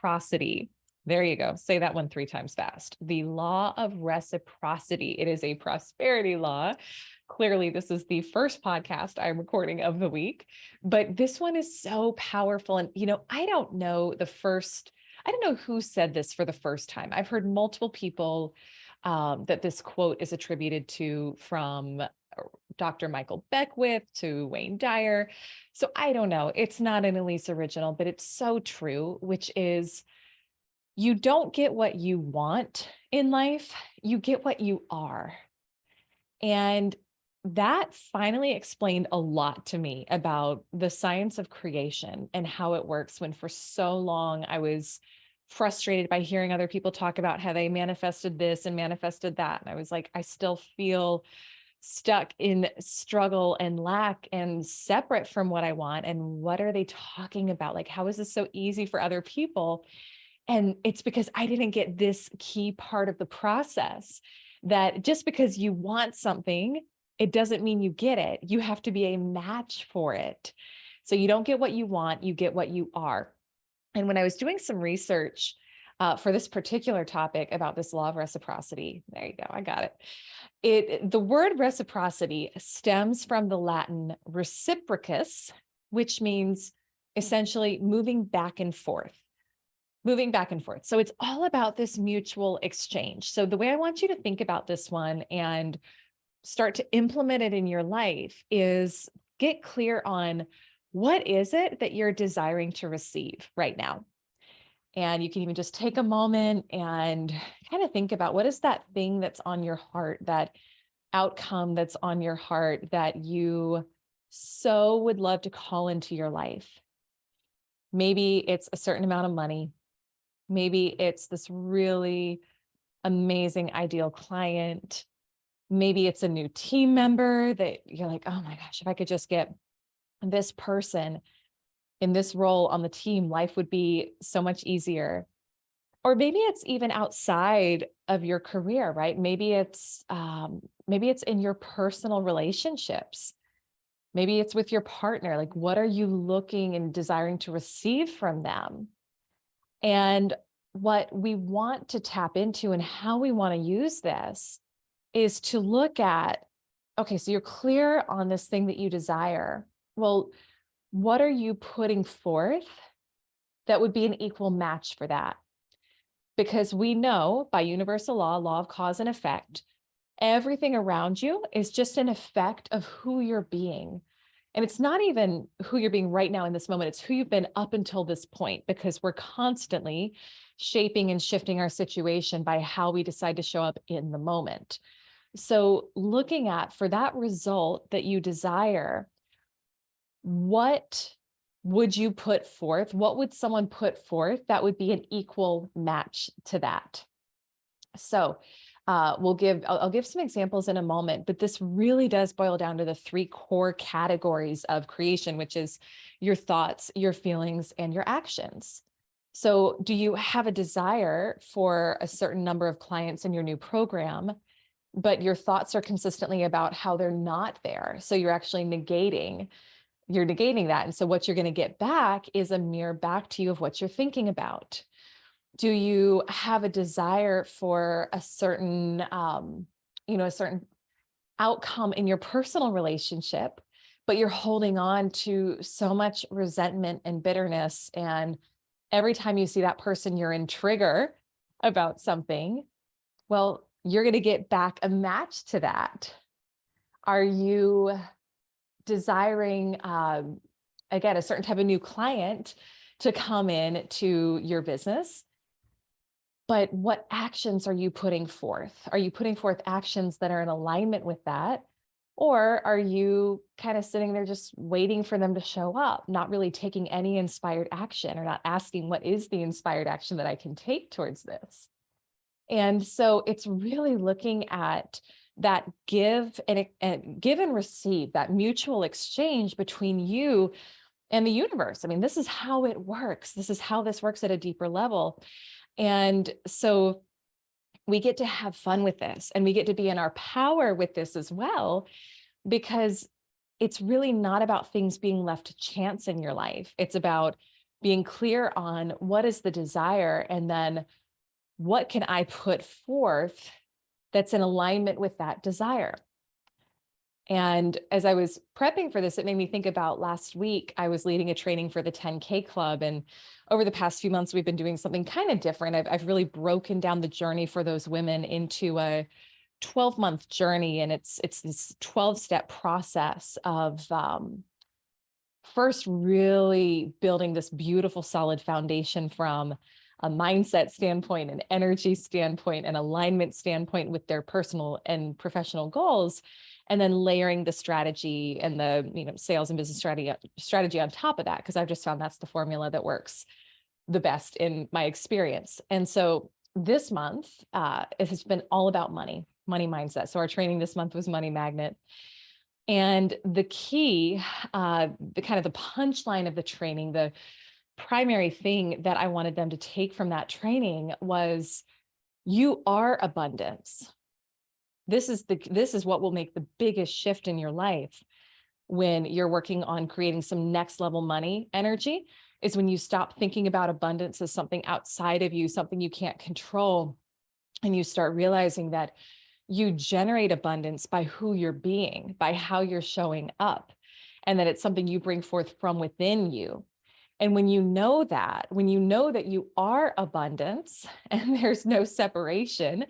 reciprocity. There you go. Say that one 3 times fast. The law of reciprocity. It is a prosperity law. Clearly, this is the first podcast I'm recording of the week, but this one is so powerful. And, I don't know who said this for the first time. I've heard multiple people that this quote is attributed to, from Dr. Michael Beckwith to Wayne Dyer. So I don't know. It's not an Elyse original, but it's so true, which is, you don't get what you want in life, you get what you are. And that finally explained a lot to me about the science of creation and how it works, when for so long I was frustrated by hearing other people talk about how they manifested this and manifested that. And I was like, I still feel stuck in struggle and lack and separate from what I want. And what are they talking about? Like, how is this so easy for other people? And it's because I didn't get this key part of the process, that just because you want something, it doesn't mean you get it. You have to be a match for it. So you don't get what you want, you get what you are. And when I was doing some research for this particular topic about this law of reciprocity, there you go, I got it. The word reciprocity stems from the Latin reciprocus, which means essentially moving back and forth. So it's all about this mutual exchange. So the way I want you to think about this one and start to implement it in your life is get clear on, what is it that you're desiring to receive right now? And you can even just take a moment and kind of think about, what is that thing that's on your heart, that outcome that's on your heart that you so would love to call into your life? Maybe it's a certain amount of money. Maybe it's this really amazing ideal client. Maybe it's a new team member that you're like, oh my gosh, if I could just get this person in this role on the team, life would be so much easier. Or maybe it's even outside of your career, right? Maybe it's in your personal relationships. Maybe it's with your partner. Like, what are you looking and desiring to receive from them? And what we want to tap into and how we want to use this is to look at, okay, so you're clear on this thing that you desire. Well, what are you putting forth that would be an equal match for that? Because we know by universal law of cause and effect, everything around you is just an effect of who you're being. And it's not even who you're being right now in this moment, it's who you've been up until this point, because we're constantly shaping and shifting our situation by how we decide to show up in the moment. So looking at, for that result that you desire, what would you put forth? What would someone put forth that would be an equal match to that? So I'll give some examples in a moment, but this really does boil down to the 3 core categories of creation, which is your thoughts, your feelings, and your actions. So do you have a desire for a certain number of clients in your new program, but your thoughts are consistently about how they're not there? So you're actually negating that. And so what you're going to get back is a mirror back to you of what you're thinking about. Do you have a desire for a certain, a certain outcome in your personal relationship, but you're holding on to so much resentment and bitterness, and every time you see that person, you're in trigger about something? Well, you're going to get back a match to that. Are you desiring, again, a certain type of new client to come in to your business? But what actions are you putting forth? Are you putting forth actions that are in alignment with that? Or are you kind of sitting there just waiting for them to show up, not really taking any inspired action, or not asking, what is the inspired action that I can take towards this? And so it's really looking at that give and receive, that mutual exchange between you and the universe. I mean, this is how it works. This is how this works at a deeper level. And so we get to have fun with this, and we get to be in our power with this as well, because it's really not about things being left to chance in your life. It's about being clear on what is the desire, and then what can I put forth that's in alignment with that desire. And as I was prepping for this, it made me think about last week. I was leading a training for the 10K Club. And over the past few months, we've been doing something kind of different. I've really broken down the journey for those women into a 12-month journey. And it's this 12-step process of first really building this beautiful, solid foundation from a mindset standpoint, an energy standpoint, an alignment standpoint with their personal and professional goals, and then layering the strategy and the sales and business strategy on top of that, because I've just found that's the formula that works the best in my experience. And so this month, it has been all about money mindset. So our training this month was Money Magnet. And the key, the kind of the punchline of the training, the primary thing that I wanted them to take from that training was, you are abundance. This is what will make the biggest shift in your life when you're working on creating some next level money energy, is when you stop thinking about abundance as something outside of you, something you can't control, and you start realizing that you generate abundance by who you're being, by how you're showing up, and that it's something you bring forth from within you. And when you know that you are abundance and there's no separation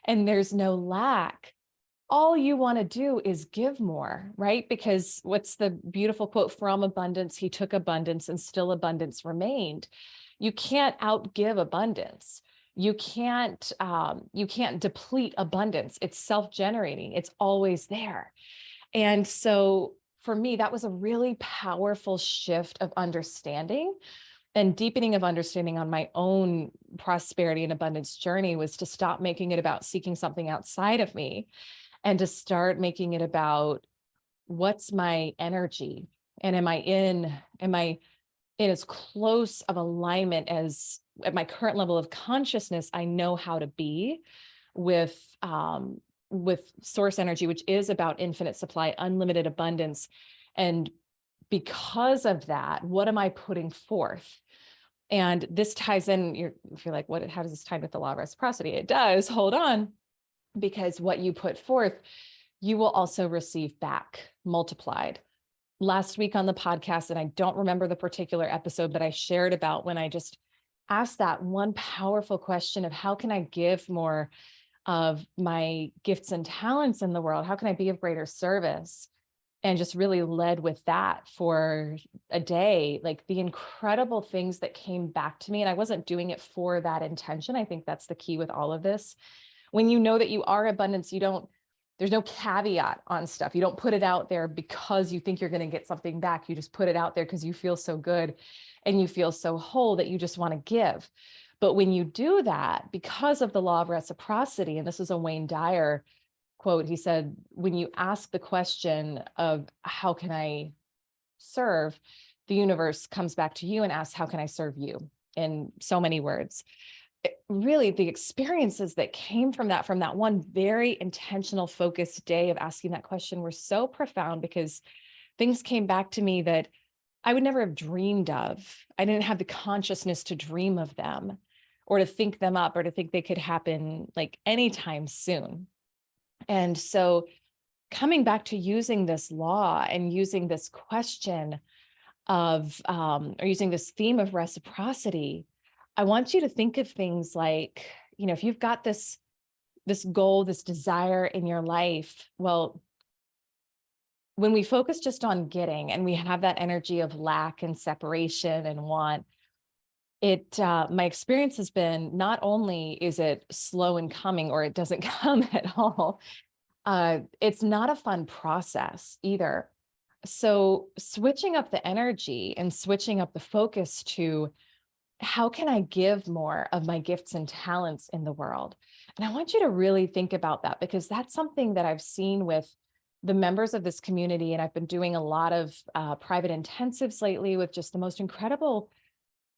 and there's no lack, all you want to do is give more, right? Because what's the beautiful quote? From abundance, he took abundance, and still abundance remained. You can't outgive abundance. You can't deplete abundance. It's self-generating. It's always there. And so for me, that was a really powerful shift of understanding and deepening of understanding on my own prosperity and abundance journey, was to stop making it about seeking something outside of me and to start making it about, what's my energy? And am I in as close of alignment as, at my current level of consciousness, I know how to be with source energy, which is about infinite supply, unlimited abundance. And because of that, what am I putting forth? And this ties in, if you're like, how does this tie with the law of reciprocity? It does. Hold on. Because what you put forth, you will also receive back multiplied. Last week on the podcast, and I don't remember the particular episode, but I shared about when I just asked that one powerful question of, how can I give more of my gifts and talents in the world? How can I be of greater service? And just really led with that for a day, like the incredible things that came back to me. And I wasn't doing it for that intention. I think that's the key with all of this. When you know that you are abundance, there's no caveat on stuff. You don't put it out there because you think you're going to get something back. You just put it out there because you feel so good and you feel so whole that you just want to give. But when you do that, because of the law of reciprocity, and this is a Wayne Dyer quote, he said, when you ask the question of, how can I serve, the universe comes back to you and asks, how can I serve you? In so many words. Really, the experiences that came from that one very intentional, focused day of asking that question were so profound, because things came back to me that I would never have dreamed of. I didn't have the consciousness to dream of them or to think them up or to think they could happen like anytime soon. And so coming back to using this law and using this question of, or using this theme of reciprocity, I want you to think of things like, if you've got this goal, this desire in your life, well, when we focus just on getting and we have that energy of lack and separation and want, my experience has been, not only is it slow in coming, or it doesn't come at all, it's not a fun process either. So switching up the energy and switching up the focus to, how can I give more of my gifts and talents in the world? And I want you to really think about that, because that's something that I've seen with the members of this community. And I've been doing a lot of private intensives lately with just the most incredible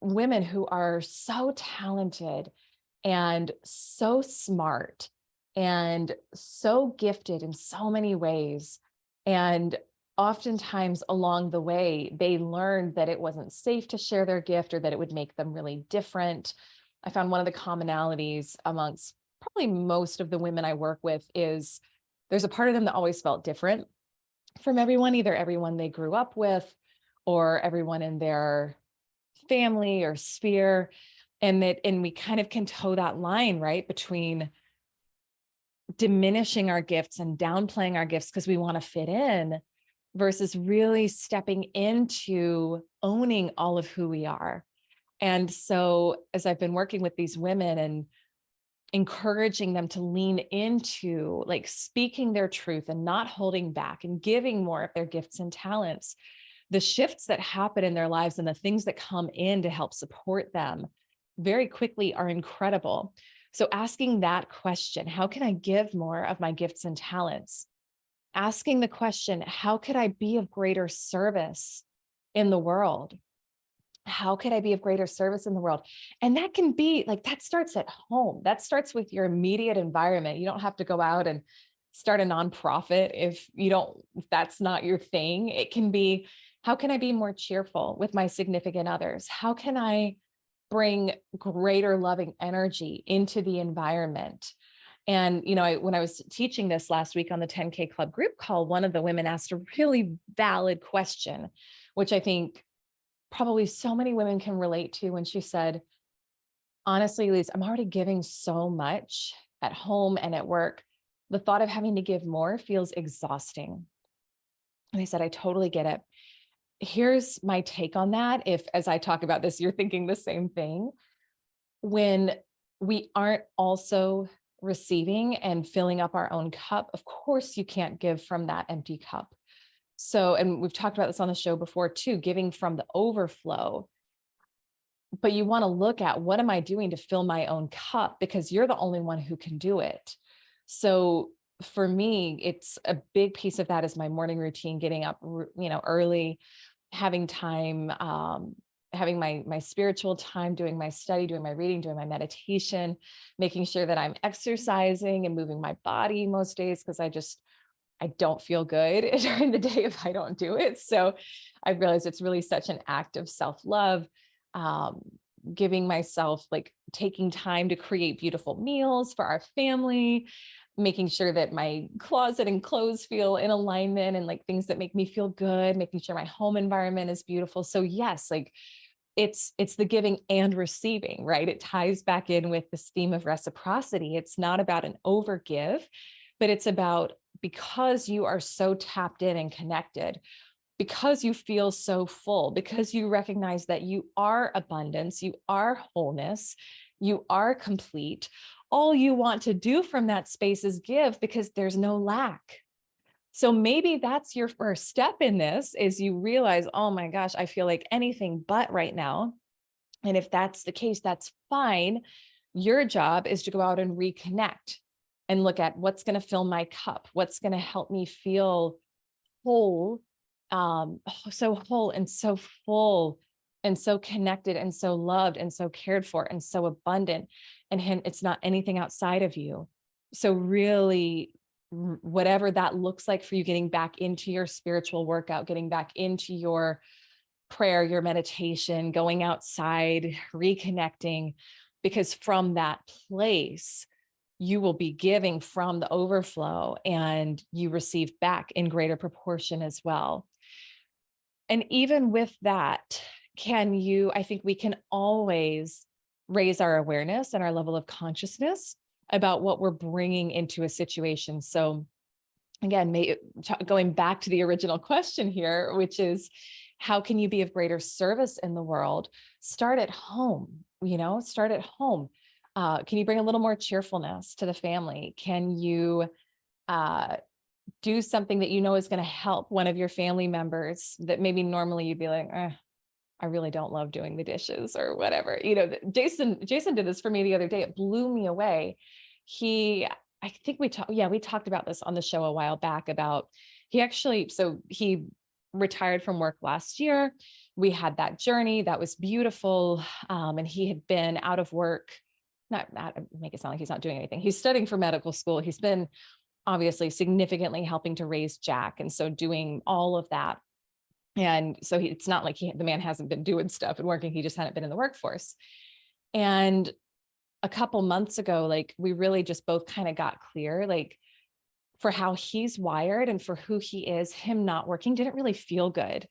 women who are so talented and so smart and so gifted in so many ways. And oftentimes along the way, they learned that it wasn't safe to share their gift or that it would make them really different. I found one of the commonalities amongst probably most of the women I work with is there's a part of them that always felt different from everyone, either everyone they grew up with or everyone in their family or sphere. And we kind of can toe that line, right, between diminishing our gifts and downplaying our gifts because we want to fit in versus really stepping into owning all of who we are. And so as I've been working with these women and encouraging them to lean into like speaking their truth and not holding back and giving more of their gifts and talents, the shifts that happen in their lives and the things that come in to help support them very quickly are incredible. So asking that question, how can I give more of my gifts and talents? Asking the question, how could I be of greater service in the world? How could I be of greater service in the world? And that can be like, that starts at home. That starts with your immediate environment. You don't have to go out and start a nonprofit if that's not your thing. It can be, how can I be more cheerful with my significant others? How can I bring greater loving energy into the environment? And, when I was teaching this last week on the 10K Club group call, one of the women asked a really valid question, which I think probably so many women can relate to when she said, honestly, Elyse, I'm already giving so much at home and at work. The thought of having to give more feels exhausting. And I said, I totally get it. Here's my take on that. If, as I talk about this, you're thinking the same thing, when we aren't also receiving and filling up our own cup, of course, you can't give from that empty cup. So, and we've talked about this on the show before too, giving from the overflow, but you want to look at what am I doing to fill my own cup, because you're the only one who can do it. So for me, it's a big piece of that is my morning routine, getting up, early, having time, having my spiritual time, doing my study, doing my reading, doing my meditation, making sure that I'm exercising and moving my body most days, because I don't feel good during the day if I don't do it. So I realized it's really such an act of self-love, giving myself, like taking time to create beautiful meals for our family, making sure that my closet and clothes feel in alignment and like things that make me feel good, making sure my home environment is beautiful. So yes, like it's the giving and receiving, right? It ties back in with this theme of reciprocity. It's not about an overgive, but it's about, because you are so tapped in and connected, because you feel so full, because you recognize that you are abundance, you are wholeness, you are complete. All you want to do from that space is give, because there's no lack. So maybe that's your first step in this, is you realize, oh my gosh, I feel like anything but right now. And if that's the case, that's fine. Your job is to go out and reconnect and look at what's going to fill my cup, what's going to help me feel whole, so whole and so full and so connected and so loved and so cared for and so abundant. And it's not anything outside of you. So really, whatever that looks like for you, getting back into your spiritual workout, getting back into your prayer, your meditation, going outside, reconnecting, because from that place, you will be giving from the overflow and you receive back in greater proportion as well. And even with that, I think we can always raise our awareness and our level of consciousness about what we're bringing into a situation. So again, going back to the original question here, which is, how can you be of greater service in the world? Start at home, start at home. Can you bring a little more cheerfulness to the family? Can you do something that is going to help one of your family members that maybe normally you'd be like, I really don't love doing the dishes or whatever. Jason did this for me the other day. It blew me away. I think we talked about this on the show a while back about, he retired from work last year. We had that journey that was beautiful. And he had been out of work, not make it sound like he's not doing anything. He's studying for medical school. He's been obviously significantly helping to raise Jack. And so doing all of that. And so it's not like the man hasn't been doing stuff and working. He just hadn't been in the workforce. And a couple months ago, like we really just both kind of got clear, like for how he's wired and for who he is, him not working didn't really feel good.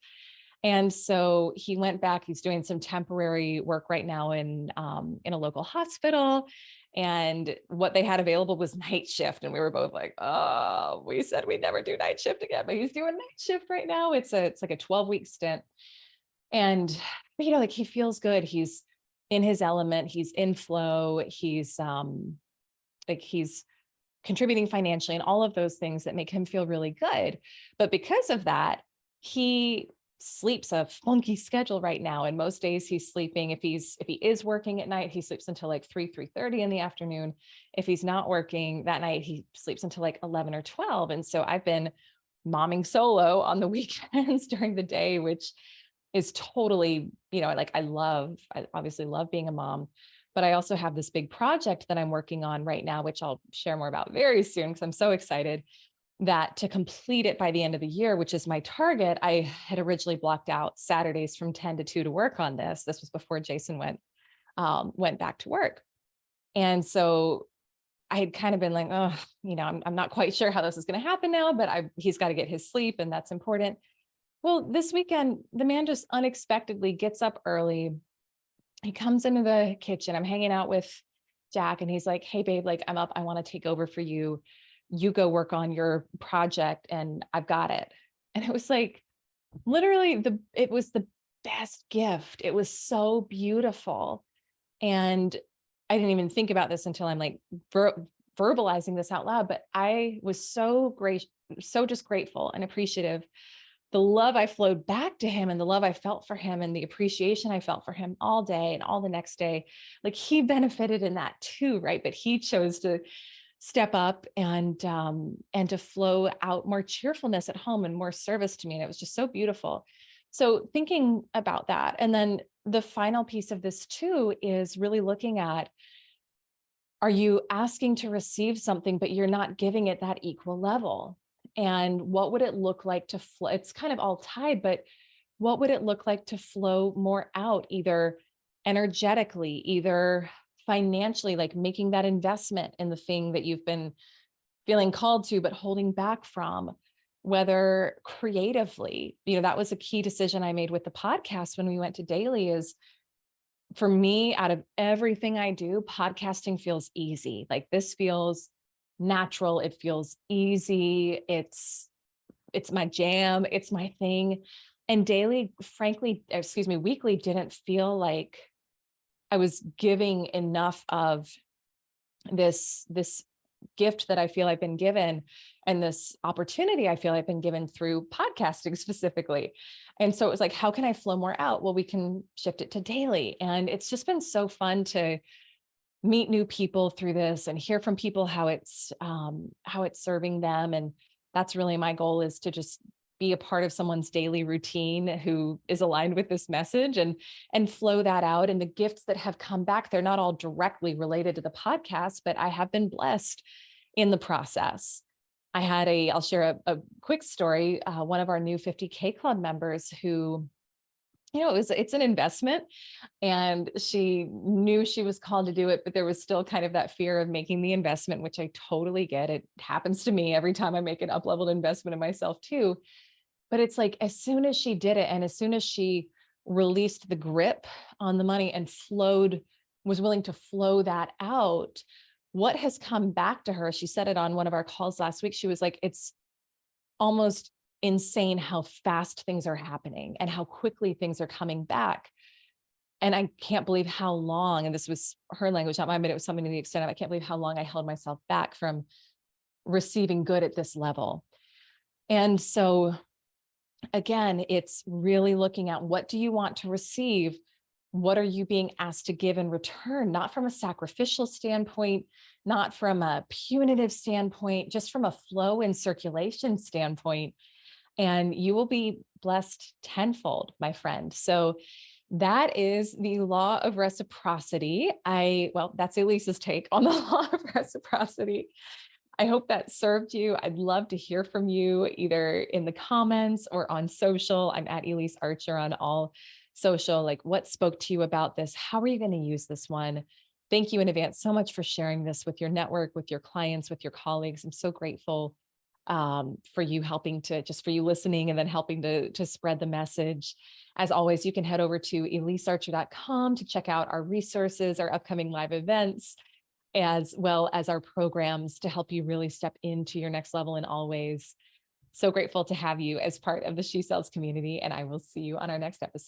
And so he went back, he's doing some temporary work right now in a local hospital. And what they had available was night shift. And we were both like, oh, we said we'd never do night shift again, but he's doing night shift right now. It's like a 12-week stint. And, like he feels good. He's in his element, he's in flow. He's he's contributing financially and all of those things that make him feel really good. But because of that, he sleeps a funky schedule right now. And most days he's sleeping, if he is working at night, he sleeps until like 3:30 in the afternoon. If he's not working that night, he sleeps until like 11 or 12. And so I've been momming solo on the weekends during the day, which is totally, like I obviously love being a mom, but I also have this big project that I'm working on right now, which I'll share more about very soon because I'm so excited that to complete it by the end of the year, which is my target. I had originally blocked out Saturdays from 10 to 2 to work on this. This was before Jason went back to work. And so I had kind of been like, oh, I'm not quite sure how this is going to happen now, but he's got to get his sleep and that's important. Well, this weekend, the man just unexpectedly gets up early. He comes into the kitchen. I'm hanging out with Jack and he's like, hey babe, like I'm up. I want to take over for you. You go work on your project and I've got it. And it was like, literally it was the best gift. It was so beautiful. And I didn't even think about this until I'm like verbalizing this out loud, but I was so just grateful and appreciative. The love I flowed back to him and the love I felt for him and the appreciation I felt for him all day and all the next day, like he benefited in that too, right? But he chose to step up and to flow out more cheerfulness at home and more service to me. And it was just so beautiful. So thinking about that. And then the final piece of this too is really looking at, are you asking to receive something, but you're not giving it that equal level? And what would it look like to flow? It's kind of all tied, but what would it look like to flow more out, either energetically, either financially, like making that investment in the thing that you've been feeling called to, but holding back from, whether creatively, that was a key decision I made with the podcast when we went to daily is, for me, out of everything I do, podcasting feels easy. Like this feels natural. It feels easy. It's my jam. It's my thing. And weekly didn't feel like I was giving enough of this gift that I feel I've been given and this opportunity I feel I've been given through podcasting specifically. And so it was like, how can I flow more out? Well, we can shift it to daily. And it's just been so fun to meet new people through this and hear from people how it's serving them. And that's really my goal, is to just be a part of someone's daily routine who is aligned with this message and flow that out. And the gifts that have come back, they're not all directly related to the podcast, but I have been blessed in the process. I'll share a quick story. One of our new 50K club members who, it's an investment, and she knew she was called to do it, but there was still kind of that fear of making the investment, which I totally get. It happens to me every time I make an up-leveled investment in myself too. But it's like, as soon as she did it, and as soon as she released the grip on the money and was willing to flow that out, what has come back to her, she said it on one of our calls last week. She was like, it's almost insane how fast things are happening and how quickly things are coming back. And I can't believe how long, and this was her language, not mine, but it was something to the extent of, I can't believe how long I held myself back from receiving good at this level. And so again, it's really looking at, what do you want to receive? What are you being asked to give in return? Not from a sacrificial standpoint, not from a punitive standpoint, just from a flow and circulation standpoint. And you will be blessed tenfold, my friend. So that is the law of reciprocity. That's Elyse's take on the law of reciprocity. I hope that served you. I'd love to hear from you either in the comments or on social. I'm at Elyse Archer on all social. Like, what spoke to you about this? How are you going to use this one? Thank you in advance so much for sharing this with your network, with your clients, with your colleagues. I'm so grateful for you helping to just for you listening and then helping to spread the message. As always, you can head over to ElyseArcher.com to check out our resources, our upcoming live events, as well as our programs to help you really step into your next level in all ways. So grateful to have you as part of the She Sells community, and I will see you on our next episode.